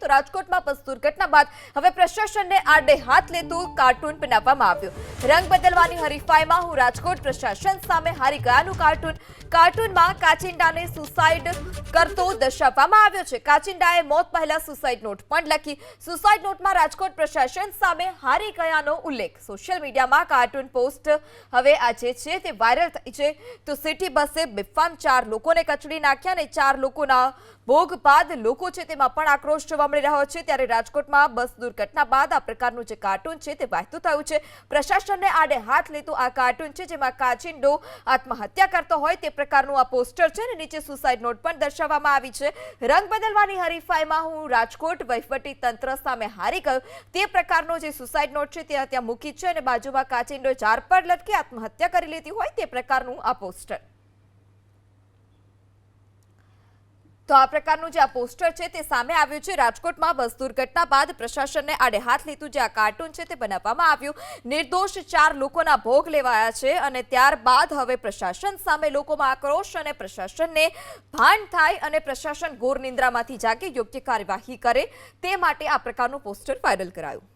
તો રાજકોટમાં બસ દુર્ઘટના બાદ હવે પ્રશાસનને આડે હાથ લેતું કાર્ટૂન બનાવવામાં આવ્યું। રંગ બદલવાની હરીફાઈમાં હું રાજકોટ પ્રશાસન સામે હારી ગયાનું કાર્ટૂનમાં કાચિંડાને સુસાઇડ કરતો દર્શાવવામાં આવ્યો છે। કાચિંડાએ મોત પહેલા સુસાઇડ નોટ પણ લખી। સુસાઇડ નોટમાં રાજકોટ પ્રશાસન સામે હારી ગયાનો ઉલ્લેખ। સોશિયલ મીડિયામાં કાર્ટૂન પોસ્ટ હવે આજે છે તે વાયરલ થઈ છે। તો સિટી બસે બેફામ 4 લોકોને કચડી નાખ્યા અને 4 લોકોના ભોગ બાદ લોકો છે તેમાં પણ આક્રોશ જોવા મળી રહ્યો છે। ત્યારે રાજકોટમાં બસ દુર્ઘટના બાદ આ પ્રકારનું જે કાર્ટૂન છે તે વહેતું થયું છે। પ્રશાસનને આડે હાથ લેતું આ કાર્ટૂન છે જેમાં કાચિંડો આત્મહત્યા કરતો હોય તે પ્રકારનું આ પોસ્ટર છે અને નીચે સુસાઇડ નોટ પણ દર્શાવવામાં આવી છે। રંગ બદલવાની હરીફાઈમાં હું રાજકોટ વહીવટી તંત્ર સામે હારી ગયો તે પ્રકારનો જે સુસાઇડ નોટ છે તે ત્યાં મૂકી છે અને બાજુમાં કાચિંડો ઝાડ પર લટકી આત્મહત્યા કરી લેતી હોય તે પ્રકારનું આ પોસ્ટર। તો આ પ્રકારનું જે આ પોસ્ટર છે તે સામે આવ્યું છે। રાજકોટમાં બસ દુર્ઘટના બાદ પ્રશાસનને આડે હાથ લેતું જે આ કાર્ટૂન છે તે બનાવવામાં આવ્યું। નિર્દોષ 4 લોકોના ભોગ લેવાયા છે અને ત્યારબાદ હવે પ્રશાસન સામે લોકોમાં આક્રોશ અને પ્રશાસનને ભાન થાય અને પ્રશાસન ઘોર નિંદ્રામાંથી જાગે યોગ્ય કાર્યવાહી કરે તે માટે આ પ્રકારનું પોસ્ટર વાયરલ કરાયું।